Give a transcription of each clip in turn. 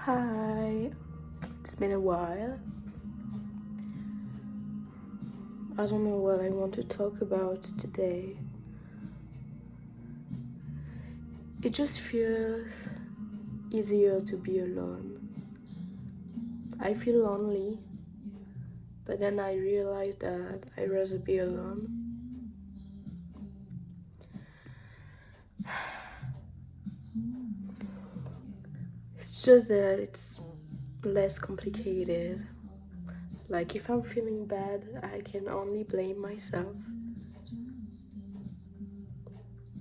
Hi, it's been a while. I don't know what I want to talk about today. It just feels easier to be alone. I feel lonely, but then I realized that I'd rather be alone. It's just that it's less complicated. Like if I'm feeling bad, I can only blame myself.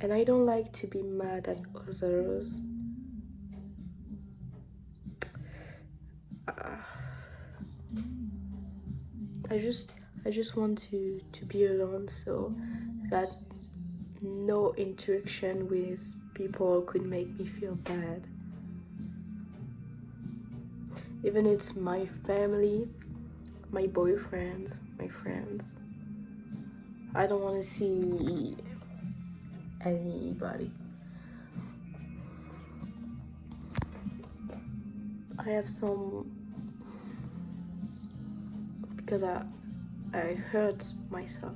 And I don't like to be mad at others. I just want to be alone so that no interaction with people could make me feel bad. Even it's my family, my boyfriend, my friends. I don't want to see anybody. I have some because I hurt myself.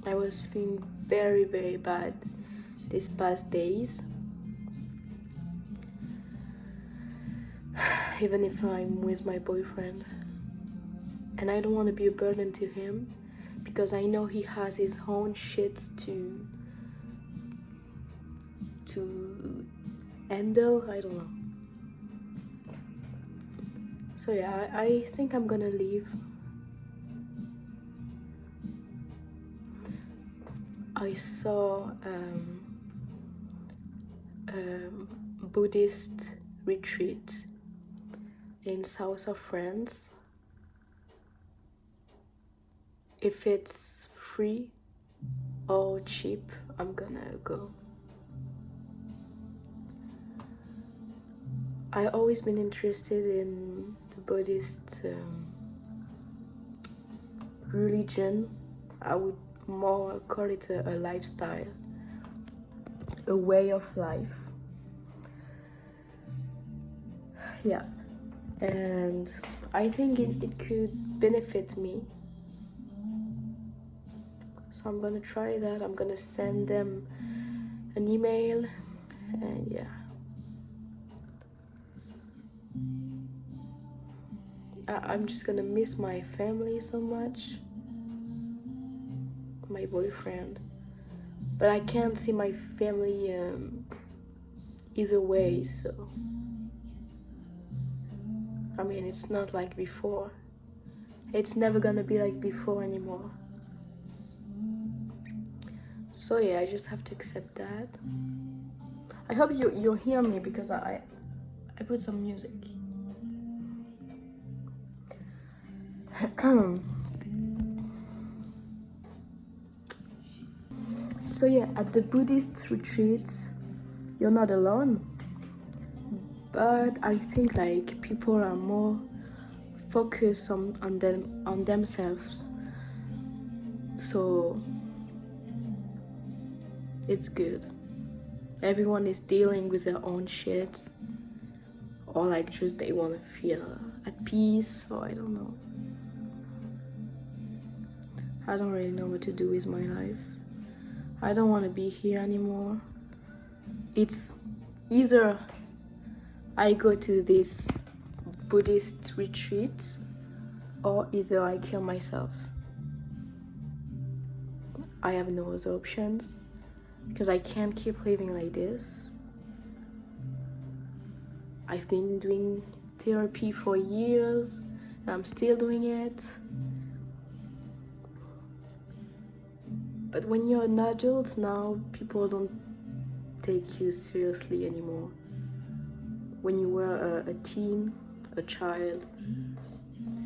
I was feeling very, very bad these past days. Even if I'm with my boyfriend. And I don't want to be a burden to him because I know he has his own shit to handle. I don't know. So yeah, I think I'm gonna leave. I saw Buddhist retreat in south of France. If it's free or cheap, I'm gonna go. I've always been interested in the Buddhist religion. I would more call it a lifestyle, a way of life. Yeah, and I think it could benefit me. So I'm gonna try that. I'm gonna send them an email, and yeah. I'm just gonna miss my family so much, my boyfriend, but I can't see my family either way, so I mean, it's not like before. It's never gonna be like before anymore. So yeah, I just have to accept that. I hope you'll hear me because I put some music. So yeah, at the Buddhist retreats, you're not alone. But I think like people are more focused on themselves. So it's good. Everyone is dealing with their own shits, or like just they want to feel at peace, or I don't know. I don't really know what to do with my life. I don't want to be here anymore. It's either I go to this Buddhist retreat or either I kill myself. I have no other options because I can't keep living like this. I've been doing therapy for years and I'm still doing it. But when you're an adult now, people don't take you seriously anymore. When you were a teen, a child,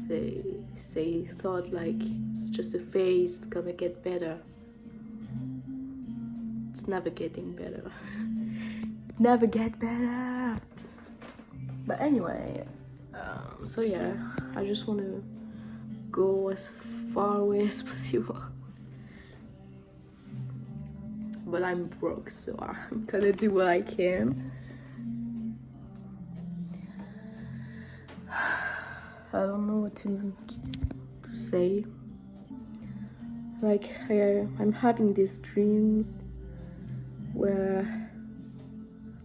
they thought like it's just a phase, it's gonna get better. It's never getting better. Never get better. But anyway, so yeah, I just want to go as far away as possible. But I'm broke, so I'm gonna do what I can. I don't know what to say. Like I'm having these dreams where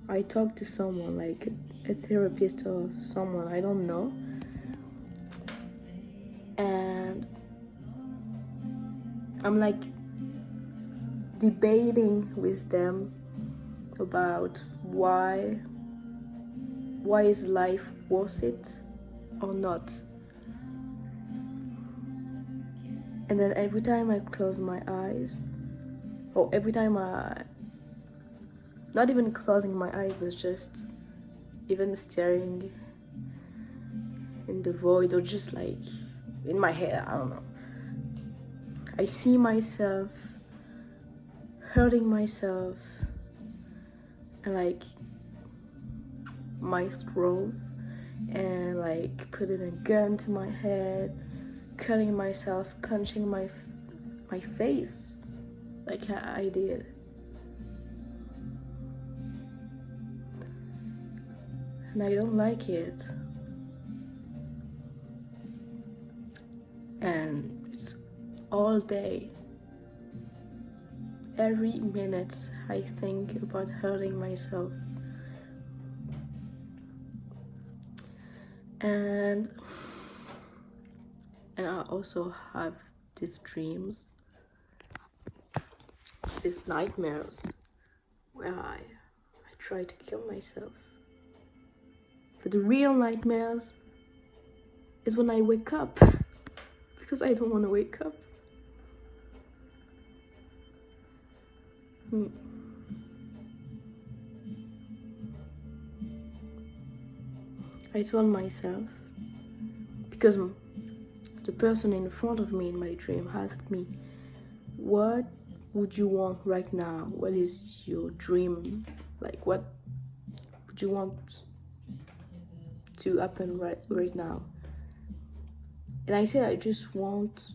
I talk to someone, like a therapist or someone I don't know, and I'm like debating with them about why is life worth it or not. And then every time I close my eyes, or every time not even closing my eyes, but just even staring in the void, or just like in my head, I don't know, I see myself hurting myself and like my throat, and like putting a gun to my head, cutting myself, punching my face like I did. And I don't like it. And it's all day. Every minute I think about hurting myself. And I also have these dreams, these nightmares, where I try to kill myself. But the real nightmares is when I wake up, because I don't want to wake up. I told myself, because the person in front of me in my dream asked me, what would you want right now? What is your dream? Like, what would you want to happen right now? And I said, I just want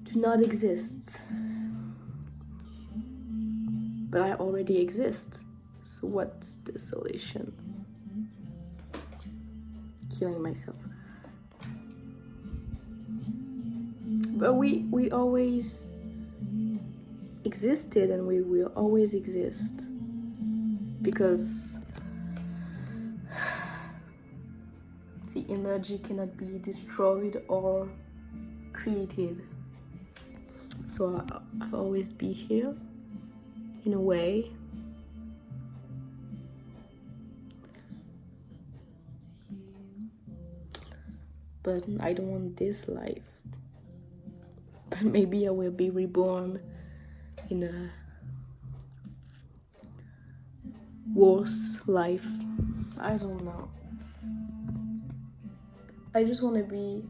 to not exist. But I already exist. So what's the solution? Killing myself. But we always existed, and we will always exist, because the energy cannot be destroyed or created. So I'll always be here in a way. But I don't want this life. But maybe I will be reborn in a worse life. I don't know. I just want to be...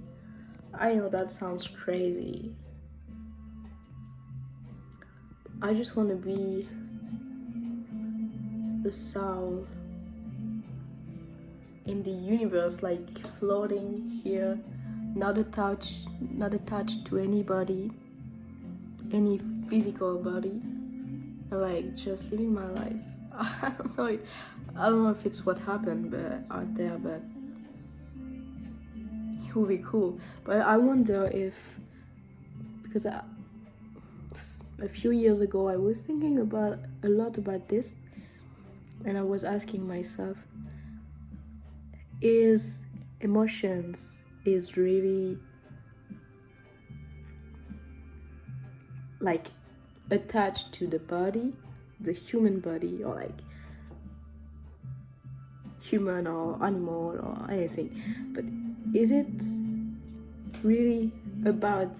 I know that sounds crazy. I just want to be a soul in the universe, like floating here, not attached to anybody, any physical body, and like just living my life. I don't know if it's what happened out there, but it would be cool. But I wonder if, because a few years ago I was thinking a lot about this, and I was asking myself, is emotions is really like attached to the body, the human body, or like human or animal or anything, but is it really about,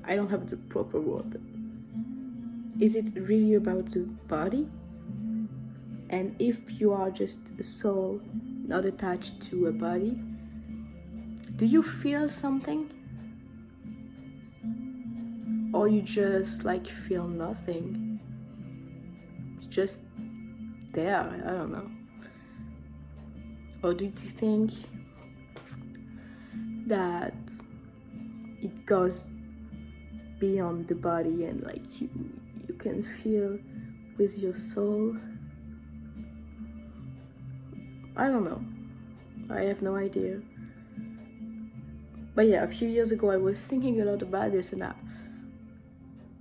I don't have the proper word, but is it really about the body? And if you are just a soul not attached to a body, do you feel something? Or you just like feel nothing? It's just there, I don't know. Or do you think that it goes beyond the body, and like you can feel with your soul? I don't know. I have no idea. But yeah, a few years ago I was thinking a lot about this, and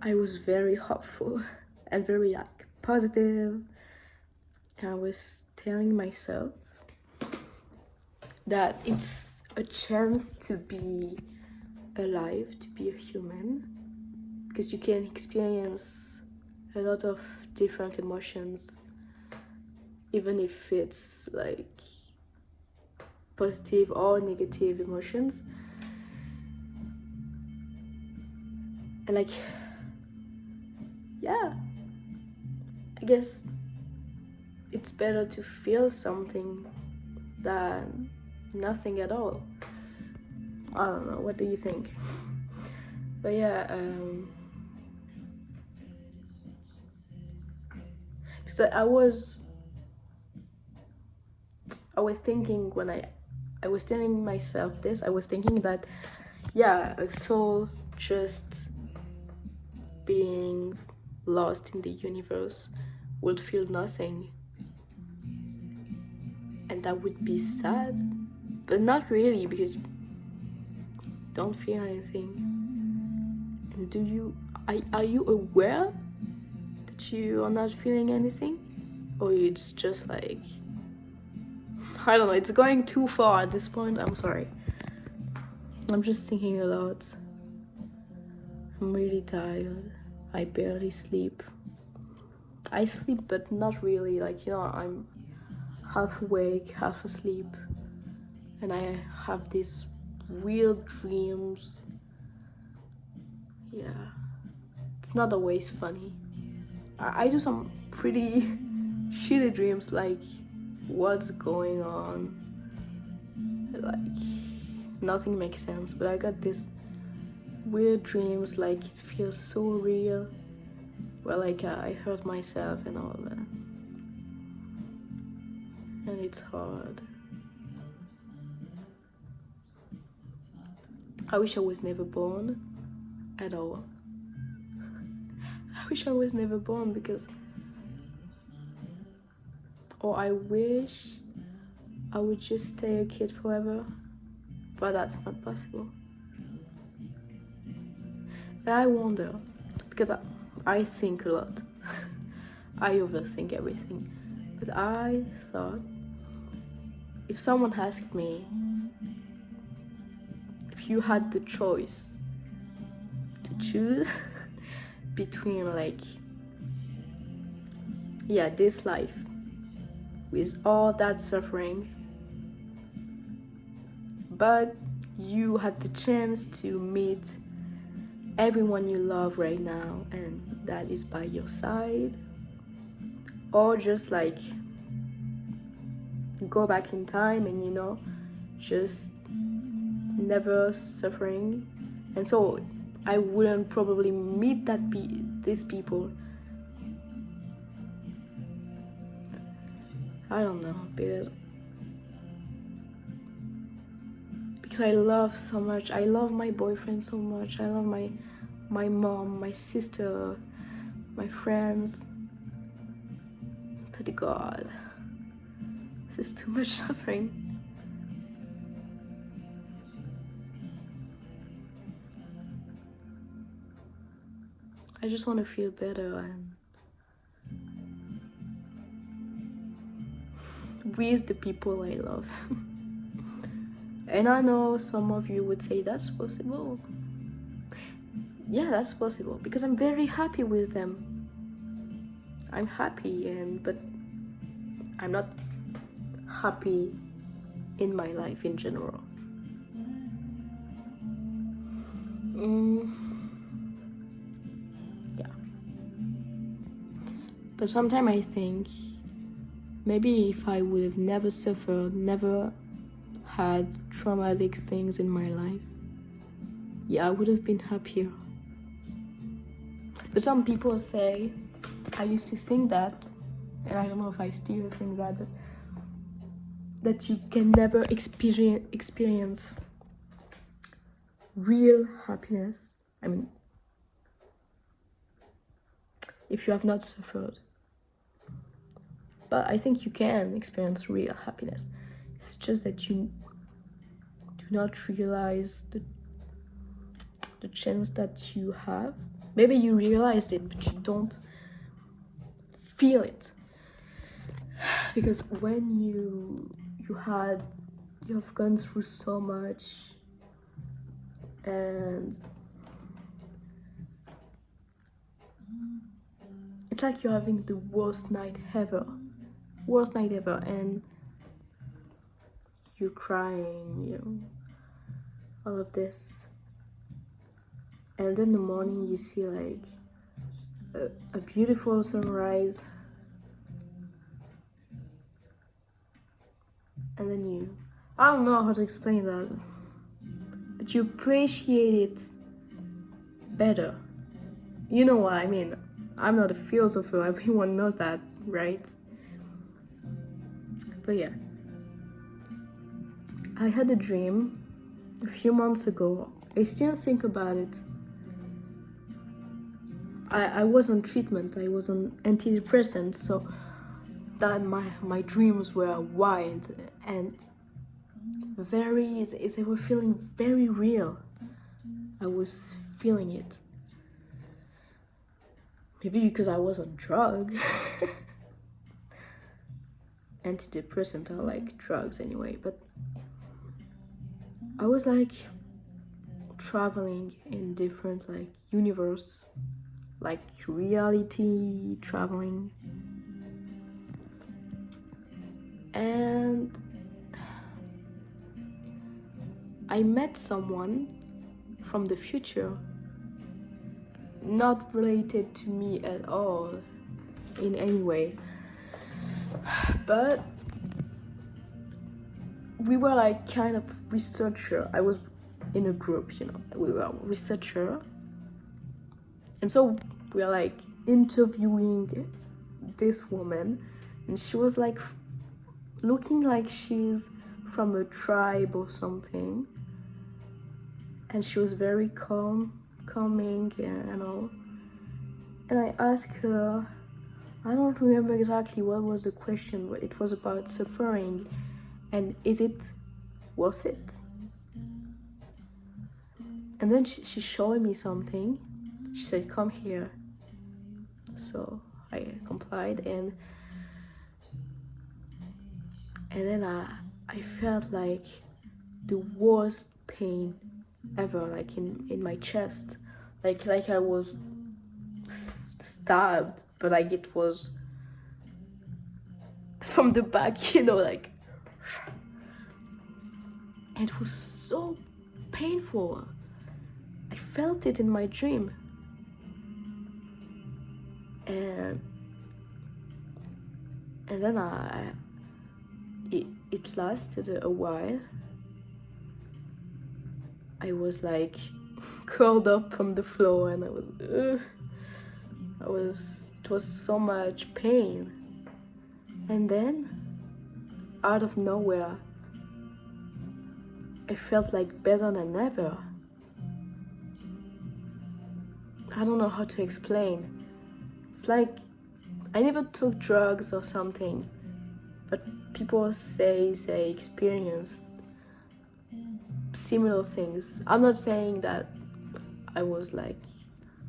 I was very hopeful and very like positive. And I was telling myself that it's a chance to be alive, to be a human, because you can experience a lot of different emotions, even if it's like positive or negative emotions. And like, yeah, I guess it's better to feel something than nothing at all. I don't know, what do you think? But yeah, so I was thinking when I was telling myself this, I was thinking that yeah, a soul just being lost in the universe would feel nothing, and that would be sad, but not really, because you don't feel anything. And are you aware that you are not feeling anything, or it's just like, I don't know, it's going too far at this point. I'm sorry, I'm just thinking a lot. I'm really tired. I barely sleep. I sleep, but not really. Like, you know, I'm half awake, half asleep, and I have these weird dreams. Yeah, it's not always funny. I do some pretty shitty dreams, like what's going on, like nothing makes sense. But I got these weird dreams, like it feels so real, where like I hurt myself and all that, and it's hard. I wish I was never born at all. I wish I was never born, because, or I wish I would just stay a kid forever, but that's not possible. And I wonder, because I think a lot. I overthink everything. But I thought, if someone asked me, if you had the choice to choose between like, yeah, this life with all that suffering, but you had the chance to meet everyone you love right now and that is by your side, or just like go back in time and, you know, just never suffering, and so I wouldn't probably meet these people. I don't know, because I love so much. I love my boyfriend so much. I love my mom, my sister, my friends. But God, this is too much suffering. I just want to feel better and with the people I love. And I know some of you would say that's possible. Yeah, that's possible, because I'm very happy with them. I'm happy, but I'm not happy in my life in general. Yeah. But sometimes I think maybe if I would have never suffered, never had traumatic things in my life, yeah, I would have been happier. But some people say, I used to think that, and I don't know if I still think that you can never experience real happiness. I mean, if you have not suffered. But I think you can experience real happiness. It's just that you do not realize the chance that you have. Maybe you realized it, but you don't feel it. Because when you have gone through so much, and it's like you're having the worst night ever, and you're crying, all of this, and then in the morning you see like a beautiful sunrise, and then I don't know how to explain that, but you appreciate it better. You know what I mean? I'm not a philosopher, everyone knows that, right? But yeah, I had a dream a few months ago. I still think about it. I was on treatment, I was on antidepressants, so that my dreams were wild and they were feeling very real. I was feeling it. Maybe because I was on drug. Antidepressants are like drugs anyway, but I was like traveling in different like universe, like reality traveling, and I met someone from the future, not related to me at all in any way, but we were like kind of researcher. I was in a group, we were researcher, and so we were like interviewing this woman, and she was like looking like she's from a tribe or something, and she was very calming and all. And I asked her, I don't remember exactly what was the question, but it was about suffering and is it worth it? And then she showed me something. She said, come here. So I complied, and then I felt like the worst pain ever, like in my chest, like I was stabbed, but like it was from the back, like it was so painful. I felt it in my dream, and then it lasted a while. I was like curled up on the floor, and it was so much pain. And then out of nowhere, I felt like better than ever. I don't know how to explain. It's like I never took drugs or something, but people say they experienced similar things. I'm not saying that I was like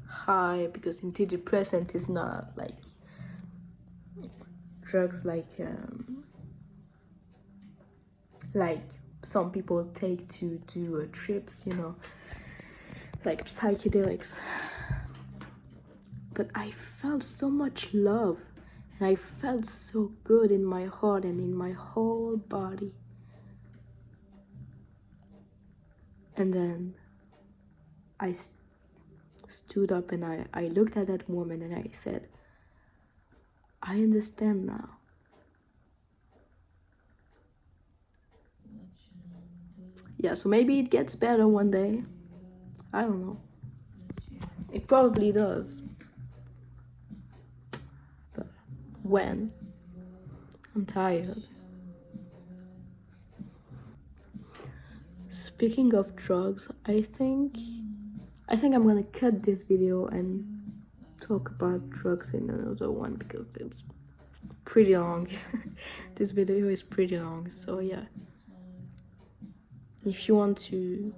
high, because antidepressant is not like drugs like some people take to do trips, like psychedelics. But I felt so much love, and I felt so good in my heart and in my whole body. And then I stood up, and I looked at that woman, and I said, I understand now. Yeah, so maybe it gets better one day. I don't know. It probably does. But when? I'm tired. Speaking of drugs, I think I'm gonna cut this video and talk about drugs in another one, because it's pretty long. This video is pretty long, so yeah. If you want to,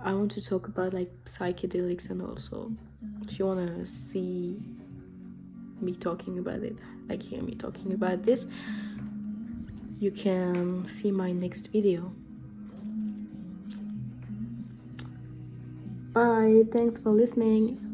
I want to talk about like psychedelics, and also if you want to see me talking about it, like hear me talking about this, you can see my next video. Bye, thanks for listening.